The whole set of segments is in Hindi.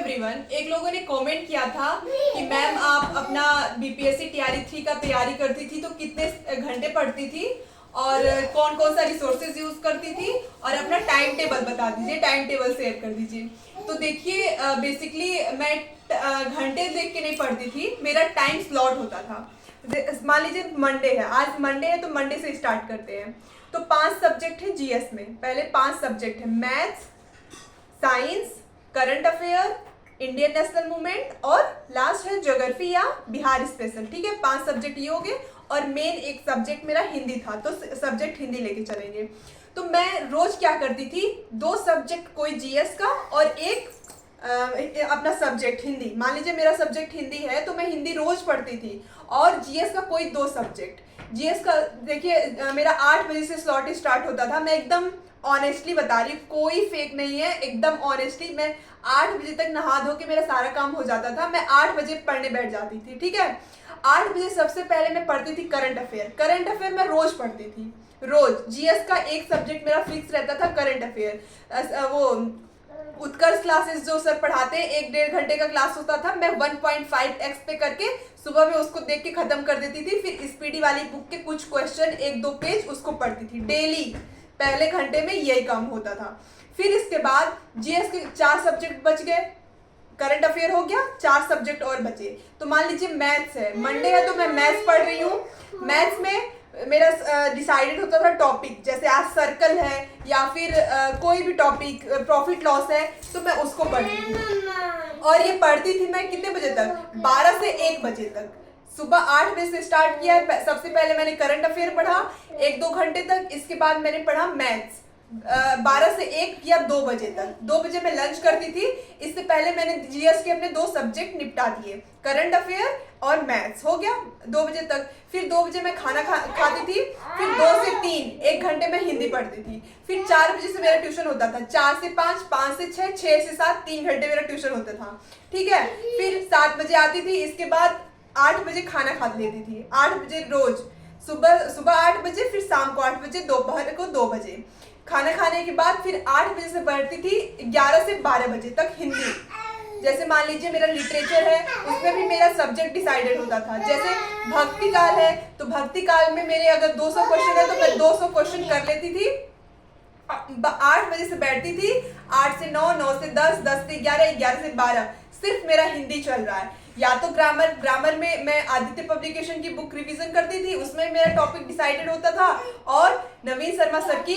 एवरीवन, एक लोगों ने कमेंट किया था कि मैम आप अपना बीपीएससी टीआरई 3 का तैयारी करती थी तो कितने घंटे पढ़ती थी और कौन कौन सा रिसोर्सेज यूज करती थी और अपना टाइम टेबल बता दीजिए, टाइम टेबल शेयर कर दीजिए। तो देखिए, बेसिकली मैं घंटे देख के नहीं पढ़ती थी, मेरा टाइम स्लॉट होता था। मान लीजिए मंडे है, आज मंडे है तो मंडे से स्टार्ट करते हैं। तो 5 सब्जेक्ट है जीएस में। पहले 5 सब्जेक्ट है, maths, science, current affair, Indian national movement और लास्ट है ज्योग्राफी या बिहार स्पेशल। ठीक है, 5 सब्जेक्ट ये हो गए और मेन एक सब्जेक्ट मेरा हिंदी था, तो सब्जेक्ट हिंदी लेके चलेंगे। तो मैं रोज क्या करती थी, 2 सब्जेक्ट कोई जीएस का और एक अपना सब्जेक्ट हिंदी। मान लीजिए मेरा सब्जेक्ट हिंदी है तो मैं हिंदी रोज पढ़ती थी और जीएस का कोई 2 सब्जेक्ट। जीएस का देखिए मेरा 8 बजे से स्लॉट स्टार्ट होता था। मैं एकदम ऑनेस्टली बता रही हूँ, कोई फेक नहीं है, एकदम ऑनेस्टली। मैं 8 बजे तक नहा धो के मेरा सारा काम हो जाता था, मैं 8 बजे पढ़ने बैठ जाती थी। ठीक है, 8 बजे सबसे पहले मैं पढ़ती थी करंट अफेयर। करंट अफेयर मैं रोज पढ़ती थी, रोज। जीएस का एक सब्जेक्ट मेरा फिक्स रहता था, करंट अफेयर। वो उत्कर्ष क्लासेस जो सर पढ़ाते हैं, 1-1.5 घंटे का क्लास होता था। मैं 1.5x पे करके सुबह में उसको देख के खत्म कर देती थी। फिर स्पीडी वाली बुक के कुछ क्वेश्चन 1-2 पेज उसको पढ़ती थी डेली। पहले घंटे में यही काम होता था। फिर इसके बाद जीएस के 4 सब्जेक्ट बच गए, करंट अफेयर हो गया, 4 सब्जेक्ट और बचे। तो मान लीजिए मैथ्स है, मंडे है तो मैं मैथ्स पढ़ रही हूँ। मैथ्स में मेरा डिसाइडेड होता था टॉपिक, जैसे आज सर्कल है या फिर कोई भी टॉपिक, प्रॉफिट लॉस है, तो मैं उसको पढ़ती थी। और ये पढ़ती थी मैं कितने बजे तक, 12 से 1 बजे तक। सुबह 8 बजे से स्टार्ट किया। सबसे पहले मैंने करंट अफेयर पढ़ा 1-2 घंटे तक। इसके बाद मैंने पढ़ा मैथ्स 12 से 1 या 2 बजे तक। 2 बजे मैं लंच करती थी। इससे पहले मैंने जीएस के अपने 2 सब्जेक्ट निपटा दिए, करंट अफेयर और मैथ्स हो गया 2 बजे तक। फिर 2 बजे मैं खाना खाती थी। फिर 2 से 3 1 घंटे में हिंदी पढ़ती थी। फिर 4 बजे से मेरा ट्यूशन होता था, 4 से 5, 5 से 6, 6 से 7, 3 घंटे मेरा ट्यूशन होता था। ठीक है, फिर 7 बजे आती थी। इसके बाद 8 बजे खाना खा लेती थी, 8 बजे रोज। सुबह 8 बजे, फिर शाम को 8 बजे, दोपहर को 2 बजे। खाना खाने के बाद फिर 8 बजे से पढ़ती थी 11 से 12 बजे तक हिंदी। जैसे मान लीजिए मेरा लिटरेचर है, उसमें भी मेरा सब्जेक्ट डिसाइडेड होता था। जैसे भक्ति काल है तो भक्ति काल में मेरे अगर 200 क्वेश्चन है तो मैं 200 क्वेश्चन कर लेती थी। 8 बजे से बैठती थी, 8 से 9, 9 से 10, 10 से 11, 11 से 12 सिर्फ मेरा हिंदी चल रहा है। या तो ग्रामर में मैं आदित्य पब्लिकेशन की बुक रिवीजन करती थी, उसमें मेरा टॉपिक डिसाइडेड होता था। और नवीन शर्मा सर की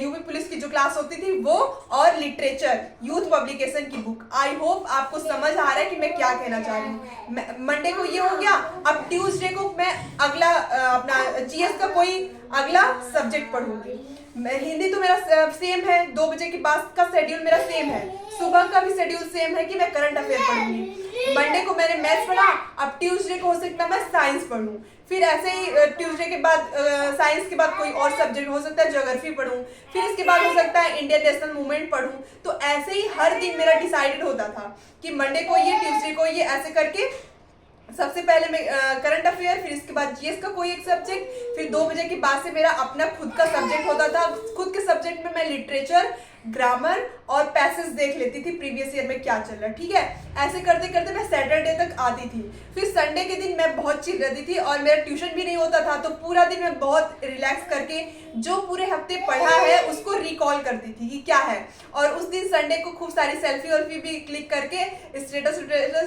यूपी पुलिस की जो क्लास होती थी वो, और लिटरेचर यूथ पब्लिकेशन की बुक। आई होप आपको समझ आ रहा है कि मैं क्या कहना चाह रही हूँ। मंडे को ये हो गया। अब ट्यूसडे को मैं अगला अपना जीएस का कोई अगला सब्जेक्ट पढ़ूंगी। हिंदी तो मेरा सेम है, 2 बजे के बाद का शेड्यूल मेरा सेम है। सुबह का भी शेड्यूल सेम है कि मैं करंट अफेयर पढ़ूंगी। मंडे को मैंने मैथ्स पढ़ा, अब ट्यूसडे को हो सकता है मैं साइंस पढ़ूं। फिर ऐसे ही ट्यूसडे के बाद साइंस के बाद कोई और सब्जेक्ट हो सकता है, ज्योग्राफी पढ़ूं। फिर इसके बाद हो सकता है इंडियन नेशनल मूवमेंट पढ़ूं। तो ऐसे ही हर दिन मेरा डिसाइडेड होता था कि मंडे को ये, ट्यूसडे को ये, ऐसे करके सबसे पहले मैं करंट अफेयर, फिर इसके बाद जीएस का कोई एक सब्जेक्ट, फिर 2 बजे के बाद से मेरा अपना खुद का सब्जेक्ट होता था। खुद के सब्जेक्ट में मैं लिटरेचर, ग्रामर और पैसेज देख लेती थी प्रीवियस ईयर में क्या चल रहा है। ठीक है, ऐसे करते करते मैं सैटरडे तक आती थी। फिर संडे के दिन मैं बहुत चिल रहती थी और मेरा ट्यूशन भी नहीं होता था, तो पूरा दिन मैं बहुत रिलैक्स करके जो पूरे हफ्ते पढ़ा है उसको रिकॉल करती थी कि क्या है। और उस दिन संडे को खूब सारी सेल्फी वेल्फी भी क्लिक करके स्टेटस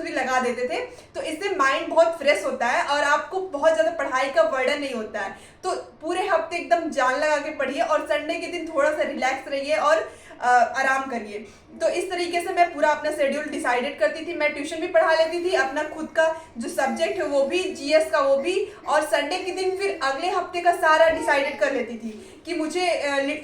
भी लगा देते थे। तो इससे माइंड बहुत फ्रेश होता है और आपको बहुत ज़्यादा पढ़ाई का बर्डन नहीं होता है। तो पूरे हफ्ते एकदम जान लगा के पढ़िए और संडे के दिन थोड़ा सा रिलैक्स रहिए और आराम करिए। तो इस तरीके से मैं पूरा अपना शेड्यूल डिसाइडेड करती थी। मैं ट्यूशन भी पढ़ा लेती थी, अपना खुद का जो सब्जेक्ट है वो भी, जीएस का वो भी, और संडे के दिन फिर अगले हफ्ते का सारा डिसाइडेड कर लेती थी कि मुझे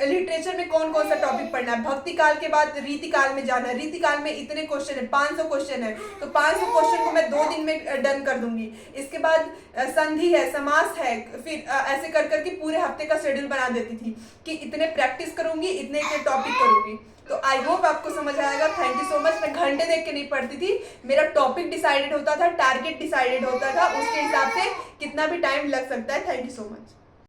लिटरेचर में कौन कौन सा टॉपिक पढ़ना है। भक्ति काल के बाद रीति काल में जाना है, रीति काल में इतने क्वेश्चन है, 500 क्वेश्चन है, तो 500 क्वेश्चन को मैं 2 दिन में डन कर दूंगी। इसके बाद संधि है, समास है, फिर ऐसे कर करके पूरे हफ्ते का शेड्यूल बना देती थी कि इतने प्रैक्टिस करूंगी, इतने टॉपिक करूंगी। तो आई होप आपको समझ आएगा। Thank you so much. मैं घंटे देख के नहीं पढ़ती थी, मेरा टॉपिक डिसाइडेड होता था, टारगेट डिसाइडेड होता था, उसके हिसाब से कितना भी टाइम लग सकता है। Thank you so much.